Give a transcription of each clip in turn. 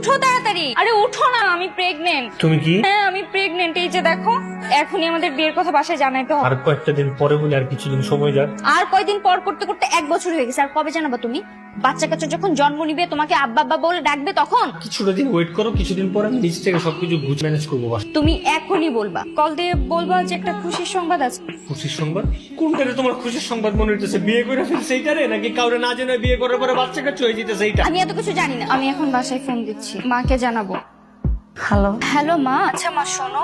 উঠো তাড়াতাড়ি। আরে উঠো না, আমি প্রেগনেন্ট। তুমি কি? হ্যাঁ আমি প্রেগনেন্ট, এই যে দেখো। এখনই আমাদের বিয়ের কথা বাসায় জানাইতে হবে। আর কয়েকটা দিন পরে বলে আর কিছুদিন সময় যাক। আর কয়দিন পর করতে করতে 1 বছর হয়ে গেছে। আর কবে জানাবা তুমি? বাচ্চা কাচ্চা যখন জন্ম নিবে তোমাকে আব্বা আব্বা বলে ডাকবে তখন। কিছুটা দিন ওয়েট করো, কিছুদিন পর আমি নিজ থেকে সবকিছু বুঝ ম্যানেজ করবো। বাস তুমি এখনই বলবা, কল দিয়ে বলবা যে একটা খুশির সংবাদ আছে। খুশির সংবাদ? কোনটারে তোমার খুশির সংবাদ মনে হইতেছে? বিয়ে করে ফেলছে এইটারে, নাকি কাউরে না জেনে বিয়ে করার পরে বাচ্চা কাচ্চা হয়ে যেতেছে এইটা? আমি এত কিছু জানি না। আমি এখন বাসায় ফোন দিচ্ছি, মাকে জানাবো। হ্যালো। হ্যালো মা। আচ্ছা মা শোনো,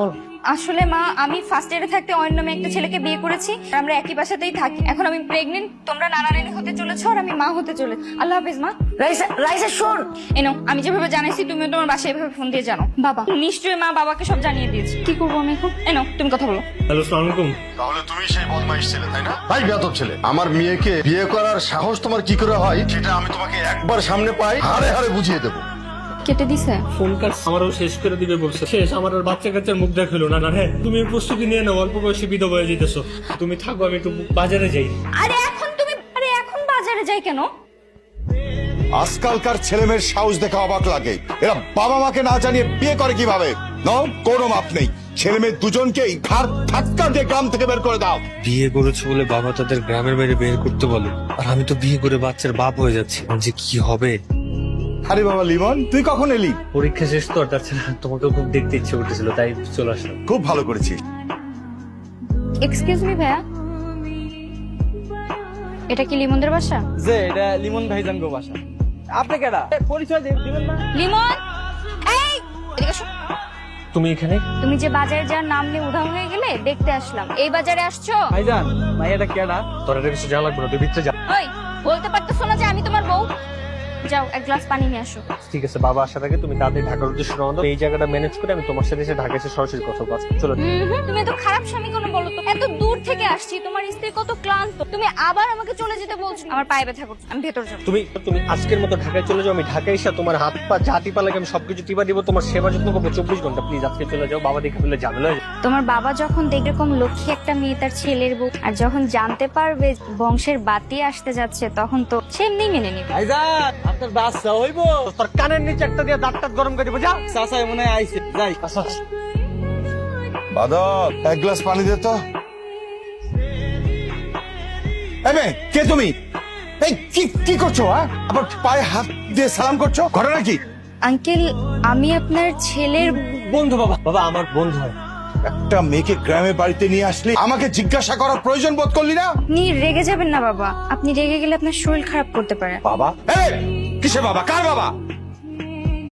আসলে মা আমি ফার্স্ট ইয়ারে থাকতে অন্য মেয়ে একটা ছেলেকে বিয়ে করেছি। আমরা একই বাসাতেই থাকি। এখন আমি প্রেগনেন্ট, তোমরা নানা নানি হতে চলেছো আর আমি মা হতে চলেছি। আল্লাহ হাফেজ মা। রাইসা রাইসা শোন, এনো আমি যেভাবে জানাইছি তুমিও তোমার বাসায় এভাবে ফোন দিয়ে জানো। বাবা নিশ্চয়ই মা বাবাকে সব জানিয়ে দিয়েছে। কি করবো আমি এখন? এনো তুমি কথা বলো। হ্যালো, আসসালামু আলাইকুম। তাহলে তুমি সেই বদমাইশ ছেলে, তাই না? ভাই বেয়াদব ছেলে, আমার মেয়েকে বিয়ে করার সাহস তোমার কি করে হয় সেটা আমি তোমাকে একবার সামনে পাই হাড়ে হাড়ে বুঝিয়ে দেবো। কেটে দিছে। ফোন কাজ আমারও শেষ করে দিবে বলছে। শেষ, আমার আর বাচ্চা কাচ্চার মুখ দেখালো না। না হ্যাঁ, তুমি প্রস্তুতি নিয়ে নাও, অল্প বয়সে বিধবা হয়ে যেতেছো। তুমি থাকো, আমি একটু বাজারে যাই। আরে এখন বাজারে যাই কেন? আজকালকার ছেলেমেয়ের সাহস দেখে অবাক লাগে। এরা বাবা মাকে না জানিয়ে বিয়ে করে কিভাবে? কোনো মাপ নেই। ছেলে মেয়ে দুজনকেই ঘাড় ধাক্কা দিয়ে গ্রাম থেকে বের করে দাও। বিয়ে করেছে বলে বাবা তাদের গ্রামের বাইরে বের করতে বলে, আর আমি তো বিয়ে করে বাচ্চার বাপ হয়ে যাচ্ছি। আমার যে কি হবে। আরে বাবা লিমন, তুই কখন এলি? পরীক্ষা শেষ তো, তাছাড়া তোমাকে খুব দেখতে ইচ্ছে করতেছিল, তাই চলে আসলাম। খুব ভালো করেছিস। এক্সকিউজ মি ভাইয়া, এটা কি লিমনদের বাসা? যে এটা লিমন ভাইজান গো বাসা। আপনি কেডা? পরিচয় দিবেন না? লিমন, এই এদিকে আসো। তুমি এখানে? তুমি যে বাজারে যাওয়ার নাম নিয়ে উধাও হয়ে গেলে দেখতে আসলাম। এই বাজারে আসছো? ভাইজান মাইয়াটা কেডা? তোর এটা কিছু জানা লাগবে না, তুই ভিতরে যা। ওই বলতে পারতেছো না যে আমি তোমার বউ? যাও এক গ্লাস পানি নিয়ে আসো। ঠিক আছে, বাবা আসার আগে তুমি তাড়াতাড়ি ঢাকার উদ্দেশ্যে রওনা দাও। এই জায়গাটা ম্যানেজ করে আমি তোমার সাথে এসে ঢাকা এসে সরাসরি কথা বলবো। চলো। তুমি এত খারাপ স্বামী কেন বলো তো? এত দূর থেকে আসছি, তোমার স্ত্রী কত ক্লান্ত, তুমি আবার আমাকে চলে যেতে বলছো। আমার পায়ে ব্যথা করছে, আমি ভেতর যাবো। তুমি তুমি আজকের মতো ঢাকায় চলে যাও। আমি ঢাকায় এসে তোমার হাত পা যা টিপা লাগে আমি সবকিছু টিপা দিব। তোমার সেবা যত্ন করবো 24 ঘন্টা। প্লিজ আজকে চলে যাও, বাবা দেখে ফেললে ঝামেলা হয়ে যাবে। তোমার বাবা যখন দেখবে এরকম লক্ষ্মী একটা মেয়ে তার ছেলের বউ, আর যখন জানতে পারবে বংশের বাতি আসতে যাচ্ছে, তখন তো সেমনি মেনে নিবে। ভাইজান আপনার বাচ্চা হইবো? তোর কানের নিচে একটা দিয়ে দাঁত টাত গরম করে দিব। যা। চাচাই মনে হয় আইছে। যাই। আচ্ছা, বাদল, এক গ্লাস পানি দে তো। এই মেয়ে, কে তুমি? এই কি করছো? আবার পায়ে হাত দিয়ে সালাম করছো, ঘটনা কি? আঙ্কেল আমি আপনার ছেলের বন্ধু। বাবা বাবা আমার বন্ধু হয়। একটা মেয়েকে গ্রামে বাড়িতে নিয়ে আসলি, আমাকে জিজ্ঞাসা করার প্রয়োজন বোধ করলি না? আপনি রেগে যাবেন না বাবা, আপনি রেগে গেলে আপনার শরীর খারাপ করতে পারে। বাবা? কিসে বাবা? কার বাবা?